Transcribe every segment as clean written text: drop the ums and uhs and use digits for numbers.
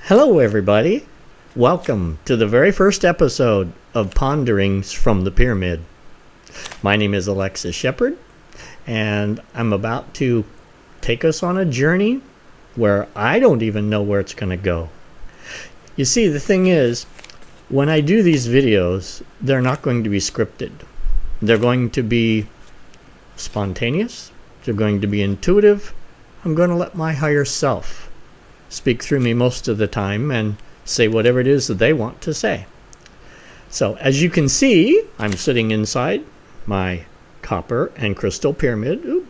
Hello, everybody. Welcome to the very first episode of Ponderings from the Pyramid. My name is Alexis Sheppard, and I'm about to take us on a journey where I don't even know where it's going to go. You see, the thing is, when I do these videos, they're not going to be scripted. They're going to be spontaneous. They're going to be intuitive. I'm going to let my higher self speak through me most of the time and say whatever it is that they want to say. So as you can see, I'm sitting inside my copper and crystal pyramid. Oop,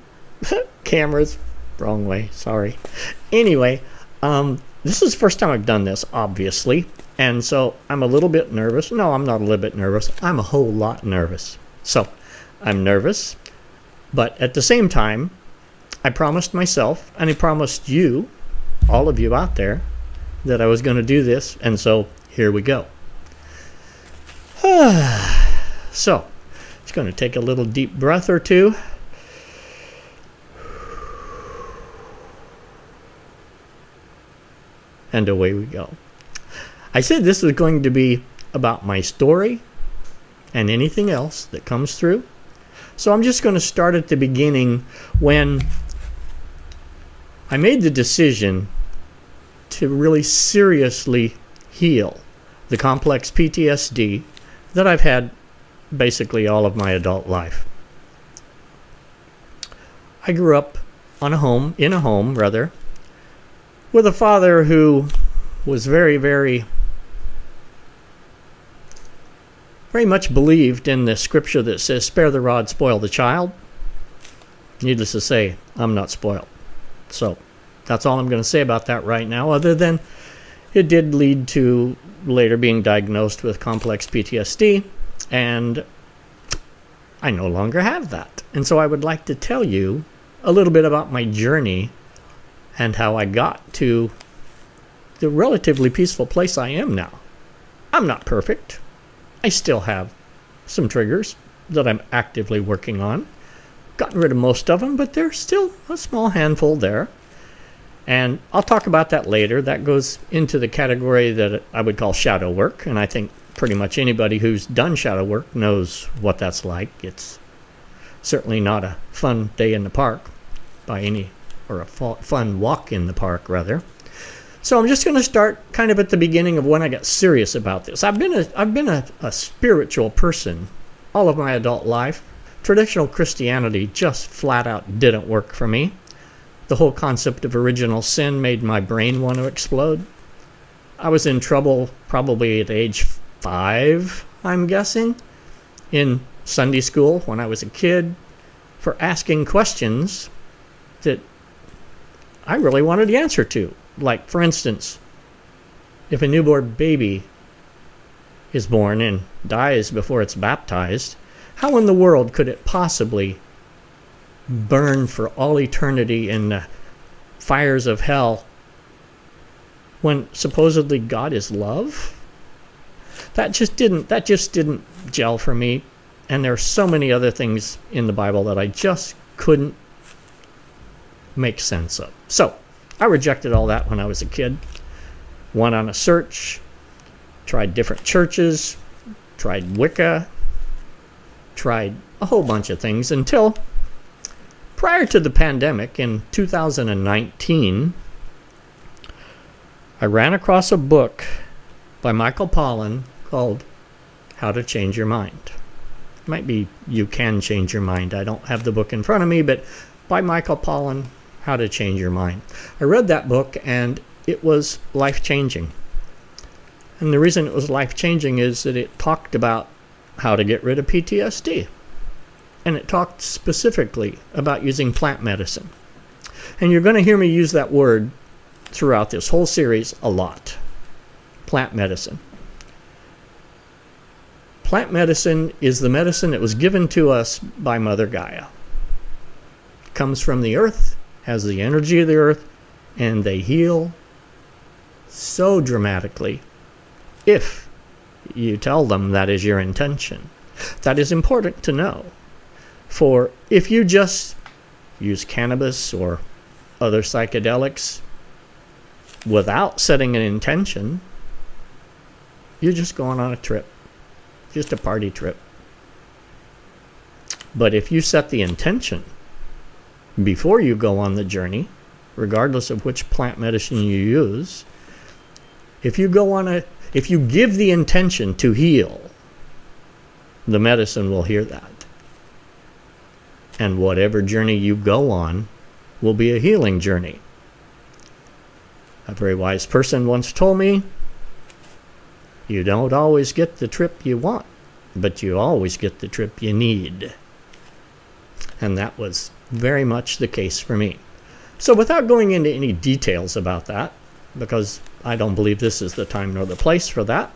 camera's wrong way, sorry. Anyway, this is the first time I've done this, obviously, and so I'm a little bit nervous. No, I'm not a little bit nervous. I'm a whole lot nervous. So I'm nervous, but at the same time, I promised myself, and I promised you, all of you out there, that I was going to do this, and so here we go. So, just going to take a little deep breath or two. And away we go. I said this was going to be about my story and anything else that comes through. So I'm just going to start at the beginning when I made the decision to really seriously heal the complex PTSD that I've had basically all of my adult life. I grew up in a home, with a father who was very much believed in the scripture that says, spare the rod, spoil the child. Needless to say, I'm not spoiled. So that's all I'm going to say about that right now, other than it did lead to later being diagnosed with complex PTSD, and I no longer have that. And so I would like to tell you a little bit about my journey and how I got to the relatively peaceful place I am now. I'm not perfect. I still have some triggers that I'm actively working on. Gotten rid of most of them, but there's still a small handful there. And I'll talk about that later. That goes into the category that I would call shadow work. And I think pretty much anybody who's done shadow work knows what that's like. It's certainly not a fun day in the park or a fun walk in the park, rather. So I'm just going to start kind of at the beginning of when I got serious about this. I've been a spiritual person all of my adult life. Traditional Christianity just flat out didn't work for me. The whole concept of original sin made my brain want to explode. I was in trouble probably at age 5, I'm guessing, in Sunday school when I was a kid, for asking questions that I really wanted the answer to. Like, for instance, if a newborn baby is born and dies before it's baptized, how in the world could it possibly burn for all eternity in the fires of hell when supposedly God is love? That just didn't gel for me. And there are so many other things in the Bible that I just couldn't make sense of. So I rejected all that when I was a kid. Went on a search, tried different churches, tried Wicca, tried a whole bunch of things until prior to the pandemic in 2019, I ran across a book by Michael Pollan called How to Change Your Mind. It might be You Can Change Your Mind. I don't have the book in front of me, but by Michael Pollan, How to Change Your Mind. I read that book and it was life-changing. And the reason it was life-changing is that it talked about how to get rid of PTSD. And it talked specifically about using plant medicine. And you're going to hear me use that word throughout this whole series a lot. Plant medicine. Plant medicine is the medicine that was given to us by Mother Gaia. It comes from the earth, has the energy of the earth, and they heal so dramatically if you tell them that is your intention. That is important to know. For if you just use cannabis or other psychedelics, without setting an intention, you're just going on a trip, just a party trip. But if you set the intention before you go on the journey, regardless of which plant medicine you use, if you give the intention to heal, the medicine will hear that. And whatever journey you go on will be a healing journey. A very wise person once told me, you don't always get the trip you want, but you always get the trip you need. And that was very much the case for me. So without going into any details about that, because I don't believe this is the time nor the place for that,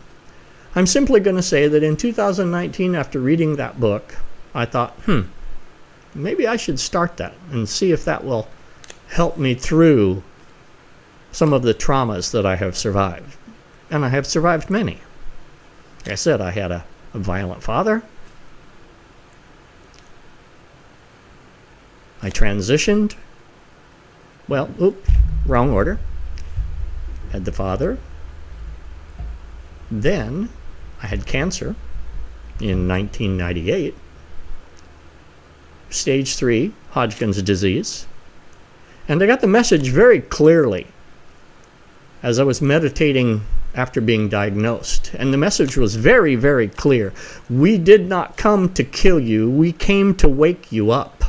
I'm simply going to say that in 2019, after reading that book, I thought, maybe I should start that and see if that will help me through some of the traumas that I have survived. And I have survived many. Like I said, I had a violent father. I transitioned. Well, wrong order. Had the father. Then I had cancer in 1998. Stage 3, Hodgkin's disease. And I got the message very clearly as I was meditating after being diagnosed. And the message was very, very clear. We did not come to kill you. We came to wake you up.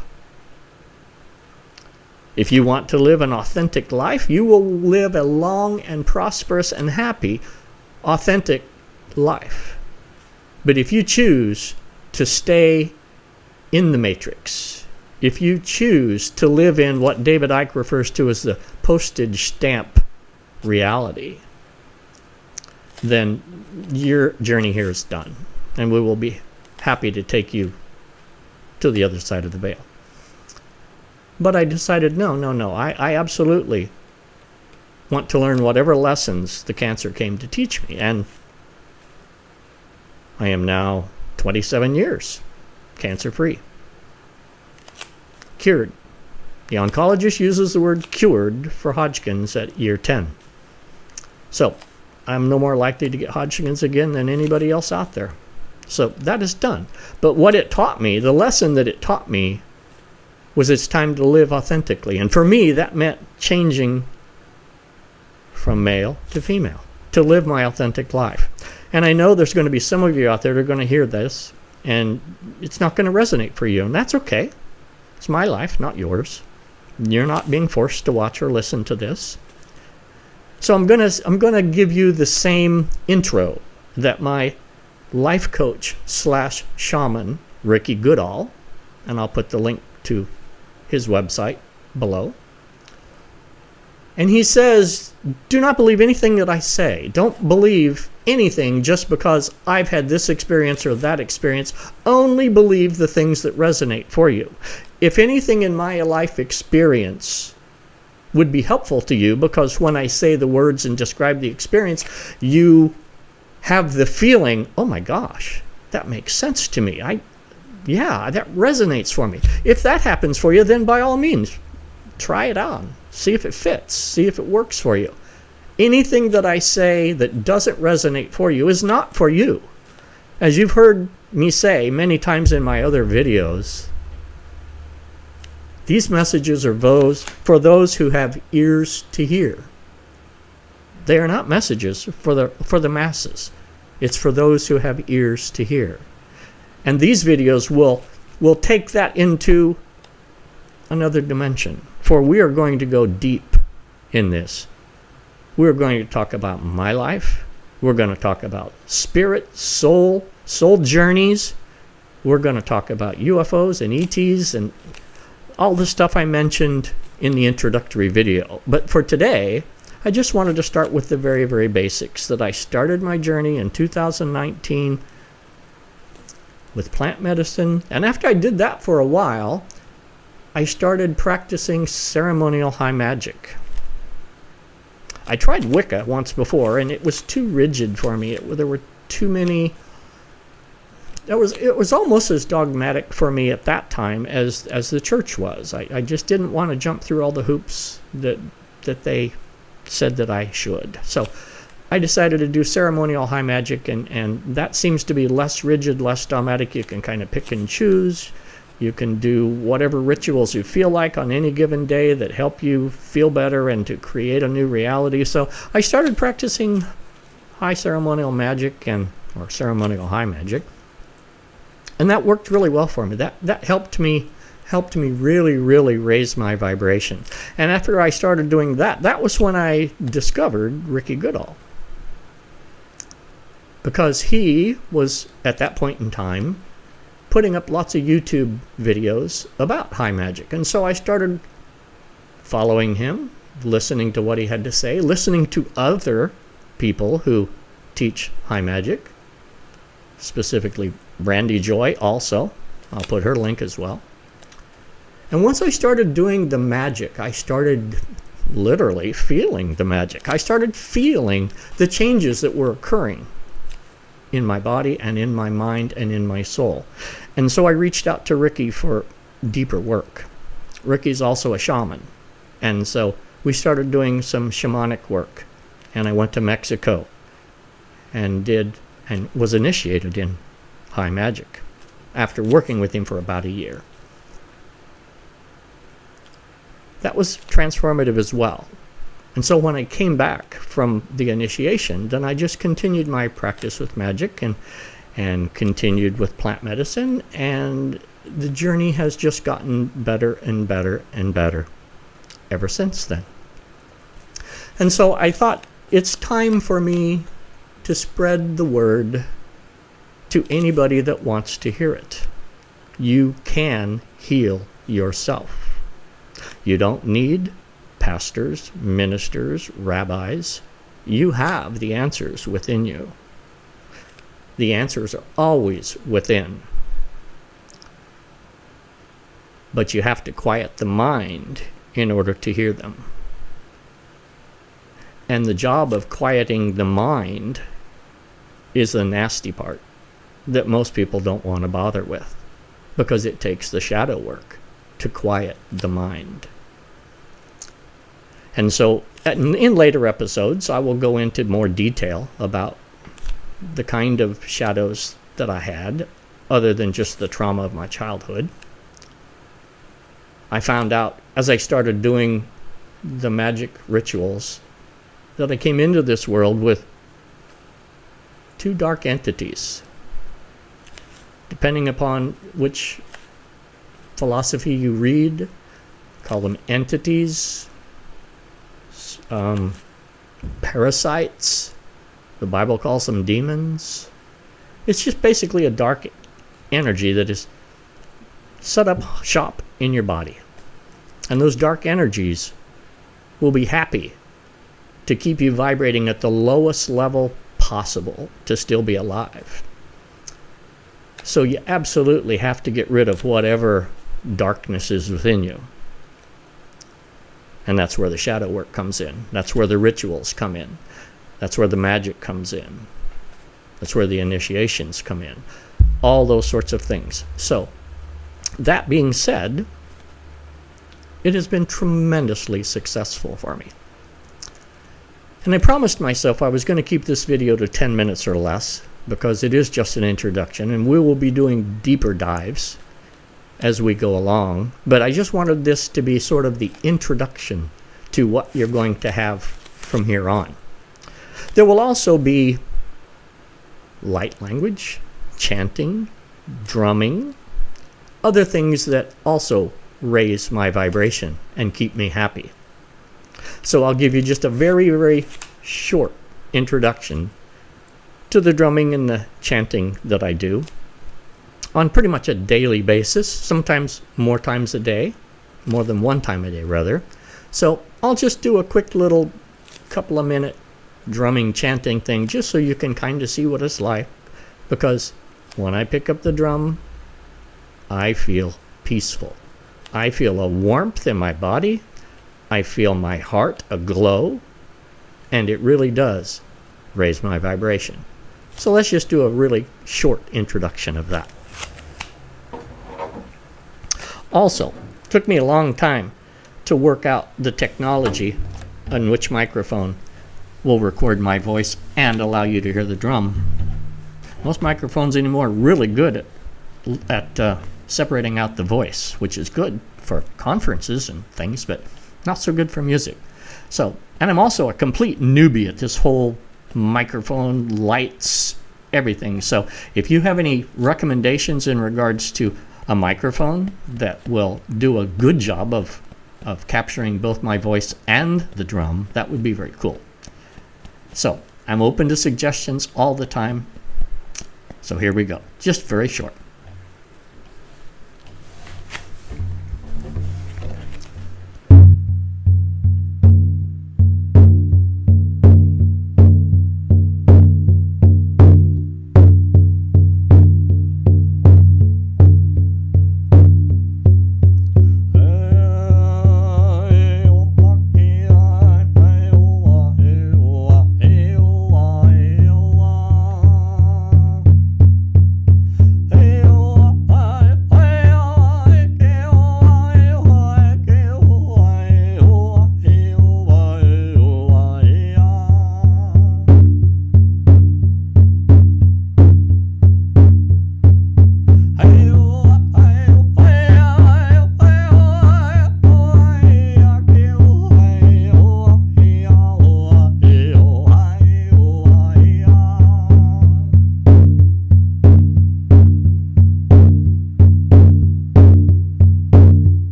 If you want to live an authentic life, you will live a long and prosperous and happy, authentic life. But if you choose to stay in the matrix, if you choose to live in what David Icke refers to as the postage stamp reality, then your journey here is done. And we will be happy to take you to the other side of the veil. But I decided, no. I absolutely want to learn whatever lessons the cancer came to teach me. And I am now 27 years cancer-free. Cured. The oncologist uses the word cured for Hodgkin's at year 10. So I'm no more likely to get Hodgkin's again than anybody else out there. So that is done. But what it taught me, the lesson that it taught me, was it's time to live authentically. And for me, that meant changing from male to female, to live my authentic life. And I know there's going to be some of you out there that are going to hear this, and it's not going to resonate for you, and that's okay. It's my life, not yours. You're not being forced to watch or listen to this. So I'm going to give you the same intro that my life coach / shaman, Ricky Goodall, and I'll put the link to his website below. And he says, do not believe anything that I say. Don't believe anything just because I've had this experience or that experience. Only believe the things that resonate for you. If anything in my life experience would be helpful to you, because when I say the words and describe the experience, you have the feeling, oh my gosh, that makes sense to me. Yeah, that resonates for me. If that happens for you, then by all means, try it out. See if it fits. See if it works for you. Anything that I say that doesn't resonate for you is not for you. As you've heard me say many times in my other videos, these messages are for those who have ears to hear. They are not messages for the masses. It's for those who have ears to hear. And these videos will take that into another dimension. For we are going to go deep in this. We're going to talk about my life. We're going to talk about spirit, soul journeys. We're going to talk about UFOs and ETs and all the stuff I mentioned in the introductory video. But for today, I just wanted to start with the very, very basics, that I started my journey in 2019 with plant medicine. And after I did that for a while, I started practicing ceremonial high magic. I tried Wicca once before, and it was too rigid for me. There were too many. It was almost as dogmatic for me at that time as the church was. I just didn't want to jump through all the hoops that they said that I should. So I decided to do ceremonial high magic, and that seems to be less rigid, less dogmatic. You can kind of pick and choose. You can do whatever rituals you feel like on any given day that help you feel better and to create a new reality. So I started practicing high ceremonial magic or ceremonial high magic, and that worked really well for me. That helped me really, really raise my vibration. And after I started doing that, that was when I discovered Ricky Goodall, because he was at that point in time putting up lots of YouTube videos about high magic. And so I started following him, listening to what he had to say, listening to other people who teach high magic, specifically Brandy Joy also. I'll put her link as well. And once I started doing the magic, I started literally feeling the magic. I started feeling the changes that were occurring in my body and in my mind and in my soul. And so I reached out to Ricky for deeper work. Ricky's also a shaman. And so we started doing some shamanic work. And I went to Mexico and was initiated in high magic after working with him for about a year. That was transformative as well. And so when I came back from the initiation, then I just continued my practice with magic and continued with plant medicine, and the journey has just gotten better and better and better ever since then. And so I thought it's time for me to spread the word to anybody that wants to hear it. You can heal yourself. You don't need pastors, ministers, rabbis. You have the answers within you. The answers are always within. But you have to quiet the mind in order to hear them. And the job of quieting the mind is the nasty part that most people don't want to bother with, because it takes the shadow work to quiet the mind. And so in later episodes, I will go into more detail about the kind of shadows that I had, other than just the trauma of my childhood. I found out as I started doing the magic rituals that I came into this world with two dark entities. Depending upon which philosophy you read, call them entities, parasites. The Bible calls them demons. It's just basically a dark energy that is set up shop in your body. And those dark energies will be happy to keep you vibrating at the lowest level possible to still be alive. So you absolutely have to get rid of whatever darkness is within you. And that's where the shadow work comes in. That's where the rituals come in. That's where the magic comes in. That's where the initiations come in. All those sorts of things. So, that being said, it has been tremendously successful for me. And I promised myself I was going to keep this video to 10 minutes or less, because it is just an introduction, and we will be doing deeper dives as we go along. But I just wanted this to be sort of the introduction to what you're going to have from here on. There will also be light language, chanting, drumming, other things that also raise my vibration and keep me happy. So I'll give you just a very, very short introduction to the drumming and the chanting that I do on pretty much a daily basis, sometimes more times a day, more than one time a day rather. So I'll just do a quick little couple of minute drumming, chanting thing, just so you can kind of see what it's like, because when I pick up the drum, I feel peaceful. I feel a warmth in my body. I feel my heart aglow, and it really does raise my vibration. So let's just do a really short introduction of that. Also, it took me a long time to work out the technology on which microphone will record my voice and allow you to hear the drum. Most microphones anymore are really good at separating out the voice, which is good for conferences and things, but not so good for music. So, and I'm also a complete newbie at this whole microphone, lights, everything. So if you have any recommendations in regards to a microphone that will do a good job of capturing both my voice and the drum, that would be very cool. So I'm open to suggestions all the time. So here we go. Just very short.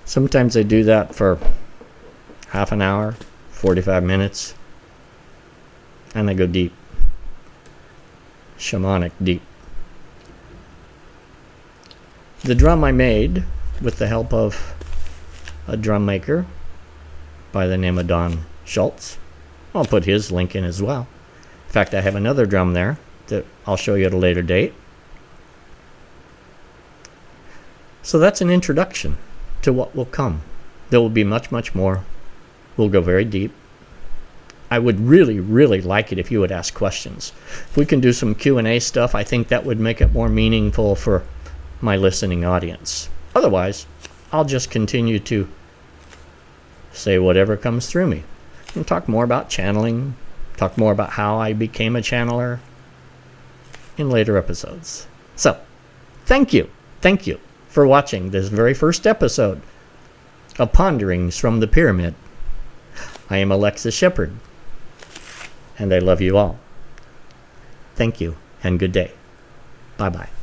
Sometimes I do that for half an hour, 45 minutes, and I go deep, shamanic deep. The drum I made with the help of a drum maker by the name of Don Schulz. I'll put his link in as well. In fact, I have another drum there that I'll show you at a later date. So that's an introduction to what will come. There will be much, much more. We'll go very deep. I would really, really like it if you would ask questions. If we can do some Q&A stuff, I think that would make it more meaningful for my listening audience. Otherwise, I'll just continue to say whatever comes through me. And talk more about channeling, talk more about how I became a channeler in later episodes. So, thank you for watching this very first episode of Ponderings from the Pyramid. I am Alexis Sheppard, and I love you all. Thank you, and good day. Bye-bye.